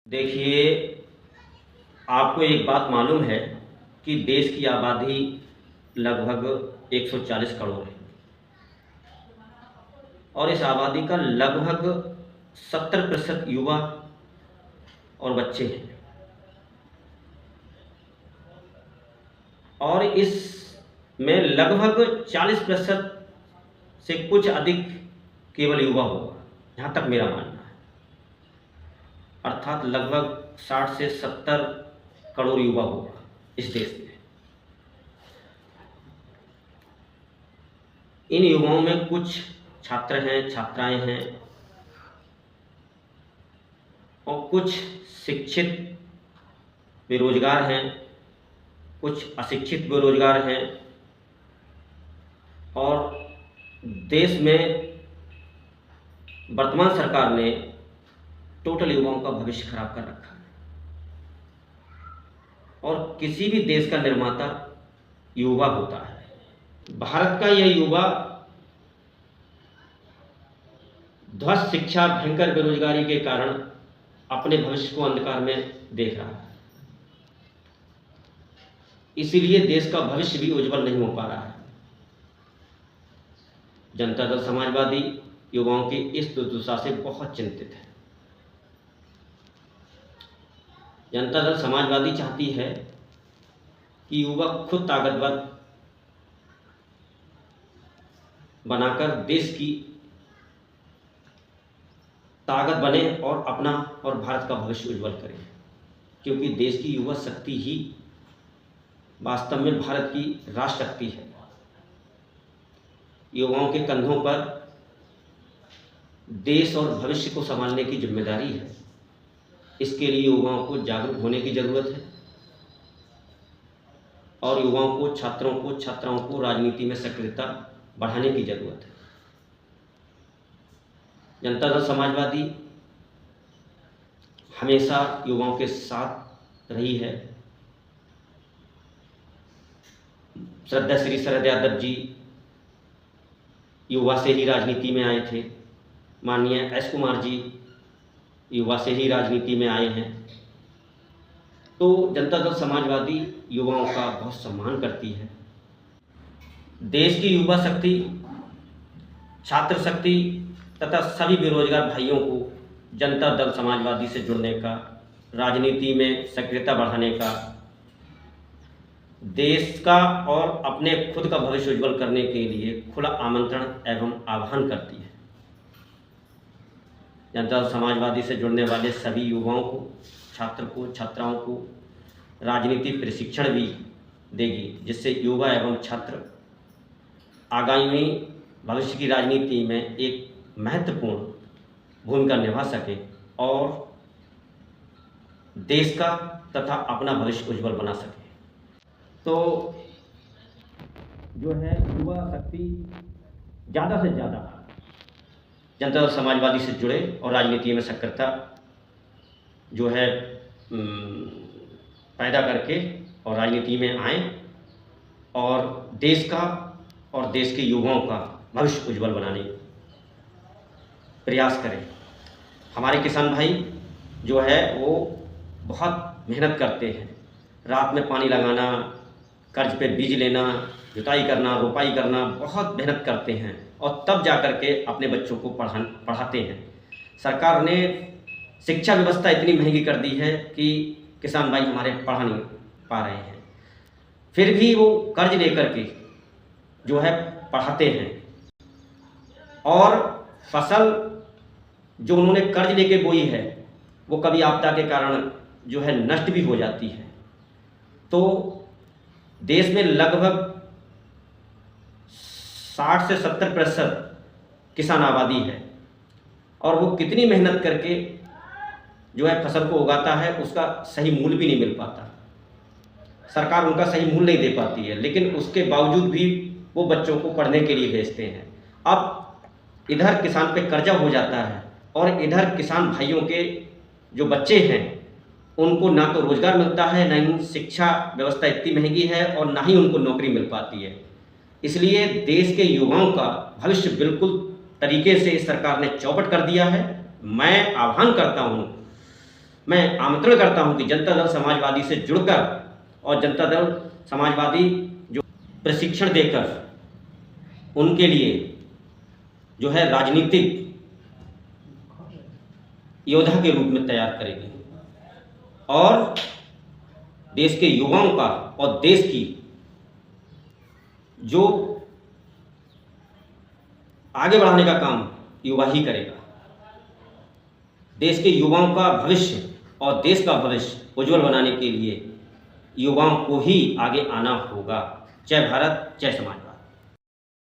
देखिए, आपको एक बात मालूम है कि देश की आबादी लगभग 140 करोड़ है और इस आबादी का लगभग 70% युवा और बच्चे हैं और इसमें लगभग 40% से कुछ अधिक केवल युवा होगा, जहाँ तक मेरा मानना है। अर्थात लगभग 60 से 70 करोड़ युवा होगा इस देश में। इन युवाओं में कुछ छात्र हैं, छात्राएं हैं और कुछ शिक्षित बेरोजगार हैं, कुछ अशिक्षित बेरोजगार हैं और देश में वर्तमान सरकार ने टोटल युवाओं का भविष्य खराब कर रखा है। और किसी भी देश का निर्माता युवा होता है। भारत का यह युवा ध्वस्त शिक्षा, भयंकर बेरोजगारी के कारण अपने भविष्य को अंधकार में देख रहा है। इसीलिए देश का भविष्य भी उज्जवल नहीं हो पा रहा है। जनता दल समाजवादी युवाओं की इस दुर्दशा से बहुत चिंतित है। जनता दल समाजवादी चाहती है कि युवा खुद ताकतवर बनाकर देश की ताकत बने और अपना और भारत का भविष्य उज्जवल करें, क्योंकि देश की युवा शक्ति ही वास्तव में भारत की राष्ट्र शक्ति है। युवाओं के कंधों पर देश और भविष्य को संभालने की जिम्मेदारी है। इसके लिए युवाओं को जागरूक होने की जरूरत है और युवाओं को, छात्राओं को राजनीति में सक्रियता बढ़ाने की जरूरत है। जनता दल समाजवादी हमेशा युवाओं के साथ रही है। श्रद्धा श्री शरद यादव जी युवा से ही राजनीति में आए थे। माननीय एस कुमार जी युवा से ही राजनीति में आए हैं। तो जनता दल समाजवादी युवाओं का बहुत सम्मान करती है। देश की युवा शक्ति, छात्र शक्ति तथा सभी बेरोजगार भाइयों को जनता दल समाजवादी से जुड़ने का, राजनीति में सक्रियता बढ़ाने का, देश का और अपने खुद का भविष्य उज्जवल करने के लिए खुला आमंत्रण एवं आह्वान करती है। जनता दल समाजवादी से जुड़ने वाले सभी युवाओं को, छात्राओं को राजनीति प्रशिक्षण भी देगी, जिससे युवा एवं छात्र आगामी भविष्य की राजनीति में एक महत्वपूर्ण भूमिका निभा सके और देश का तथा अपना भविष्य उज्जवल बना सके। तो जो है युवा शक्ति ज़्यादा से ज़्यादा जनता दल समाजवादी से जुड़े और राजनीति में सक्रियता जो है पैदा करके और राजनीति में आए और देश का और देश के युवाओं का भविष्य उज्जवल बनाने प्रयास करें। हमारे किसान भाई जो है वो बहुत मेहनत करते हैं। रात में पानी लगाना, कर्ज पे बीज लेना, जुताई करना, रोपाई करना, बहुत मेहनत करते हैं और तब जा कर के अपने बच्चों को पढ़ाते हैं। सरकार ने शिक्षा व्यवस्था इतनी महंगी कर दी है कि किसान भाई हमारे पढ़ा नहीं पा रहे हैं, फिर भी वो कर्ज लेकर के जो है पढ़ाते हैं और फसल जो उन्होंने कर्ज लेके बोई है वो कभी आपदा के कारण जो है नष्ट भी हो जाती है। तो देश में लगभग 60 से 70% किसान आबादी है और वो कितनी मेहनत करके जो है फसल को उगाता है, उसका सही मूल्य भी नहीं मिल पाता। सरकार उनका सही मूल्य नहीं दे पाती है, लेकिन उसके बावजूद भी वो बच्चों को पढ़ने के लिए भेजते हैं। अब इधर किसान पे कर्जा हो जाता है और इधर किसान भाइयों के जो बच्चे हैं उनको ना तो रोजगार मिलता है, ना ही शिक्षा व्यवस्था इतनी महंगी है और ना ही उनको नौकरी मिल पाती है। इसलिए देश के युवाओं का भविष्य बिल्कुल तरीके से इस सरकार ने चौपट कर दिया है। मैं आह्वान करता हूं मैं आमंत्रण करता हूं कि जनता दल समाजवादी से जुड़कर और जनता दल समाजवादी जो प्रशिक्षण देकर उनके लिए जो है राजनीतिक योद्धा के रूप में तैयार करेगी और देश के युवाओं का और देश की जो आगे बढ़ाने का काम युवा ही करेगा। देश के युवाओं का भविष्य और देश का भविष्य उज्जवल बनाने के लिए युवाओं को ही आगे आना होगा। जय भारत, जय समाज।